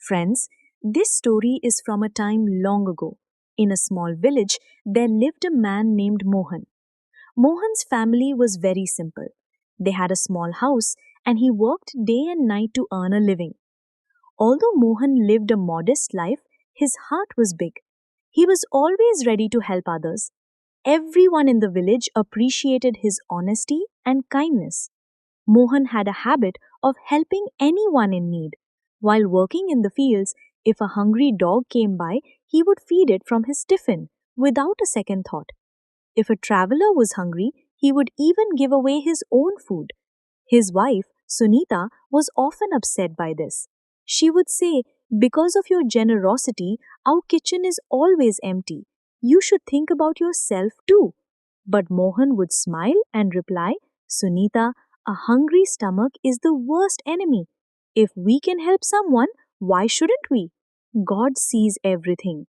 Friends, this story is from a time long ago. In a small village, there lived a man named Mohan. Mohan's family was very simple. They had a small house and he worked day and night to earn a living. Although Mohan lived a modest life, his heart was big. He was always ready to help others. Everyone in the village appreciated his honesty and kindness. Mohan had a habit of helping anyone in need. While working in the fields, if a hungry dog came by, he would feed it from his tiffin without a second thought. If a traveler was hungry, he would even give away his own food. His wife, Sunita, was often upset by this. She would say, "Because of your generosity, our kitchen is always empty. You should think about yourself too." But Mohan would smile and reply, "Sunita, a hungry stomach is the worst enemy. If we can help someone, why shouldn't we? God sees everything."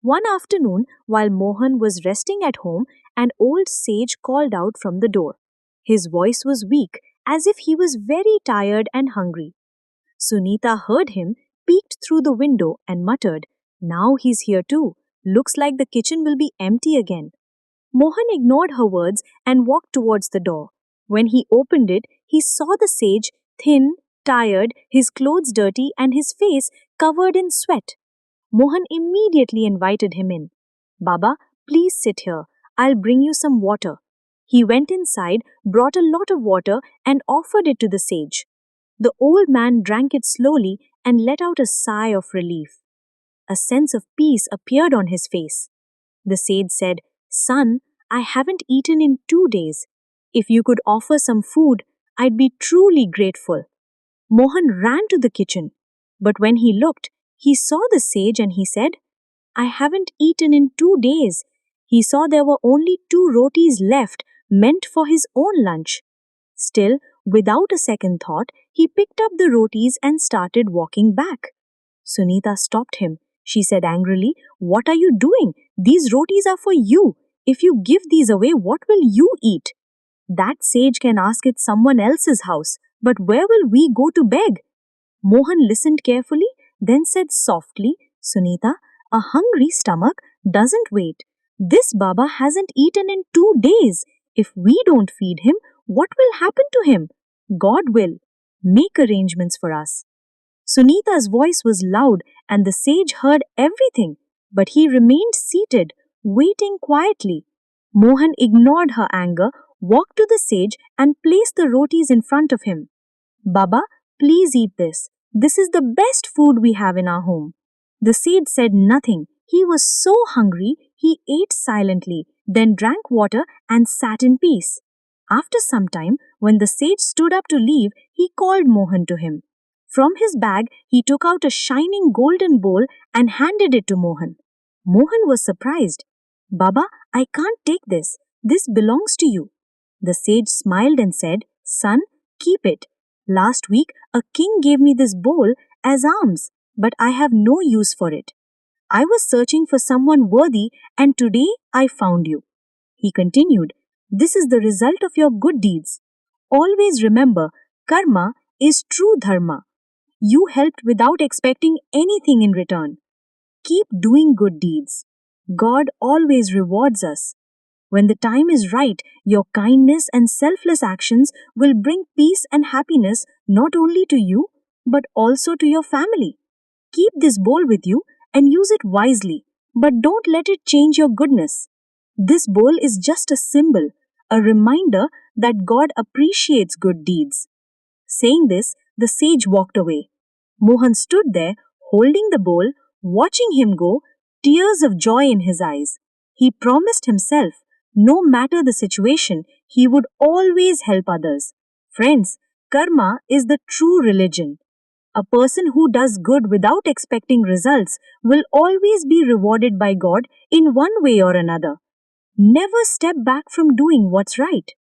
One afternoon, while Mohan was resting at home, an old sage called out from the door. His voice was weak, as if he was very tired and hungry. Sunita heard him, peeked through the window, and muttered, "Now he's here too. Looks like the kitchen will be empty again." Mohan ignored her words and walked towards the door. When he opened it, he saw the sage, thin, tired, his clothes dirty, and his face covered in sweat. Mohan immediately invited him in. "Baba, please sit here. I'll bring you some water." He went inside, brought a lot of water, and offered it to the sage. The old man drank it slowly and let out a sigh of relief. A sense of peace appeared on his face. The sage said, "Son, I haven't eaten in 2 days. If you could offer some food, I'd be truly grateful." Mohan ran to the kitchen, but when he looked, he saw the sage and he said, "I haven't eaten in 2 days." He saw there were only 2 rotis left, meant for his own lunch. Still, without a second thought, he picked up the rotis and started walking back. Sunita stopped him. She said angrily, "What are you doing? These rotis are for you. If you give these away, what will you eat?" "That sage can ask at someone else's house, but where will we go to beg?" Mohan listened carefully, then said softly, "Sunita, a hungry stomach doesn't wait. This Baba hasn't eaten in 2 days. If we don't feed him, what will happen to him? God will. Make arrangements for us." Sunita's voice was loud and the sage heard everything, but he remained seated, waiting quietly. Mohan ignored her anger, walked to the sage, and placed the rotis in front of him. "Baba, please eat this. This is the best food we have in our home." The sage said nothing. He was so hungry, he ate silently, then drank water and sat in peace. After some time, when the sage stood up to leave, he called Mohan to him. From his bag, he took out a shining golden bowl and handed it to Mohan. Mohan was surprised. "Baba, I can't take this. This belongs to you." The sage smiled and said, "Son, keep it. Last week, a king gave me this bowl as alms, but I have no use for it. I was searching for someone worthy, and today I found you." He continued, "This is the result of your good deeds. Always remember, karma is true dharma. You helped without expecting anything in return. Keep doing good deeds. God always rewards us. When the time is right, your kindness and selfless actions will bring peace and happiness not only to you, but also to your family. Keep this bowl with you and use it wisely, but don't let it change your goodness. This bowl is just a symbol, a reminder that God appreciates good deeds." Saying this, the sage walked away. Mohan stood there, holding the bowl, watching him go, tears of joy in his eyes. He promised himself, no matter the situation, he would always help others. Friends, karma is the true religion. A person who does good without expecting results will always be rewarded by God in one way or another. Never step back from doing what's right.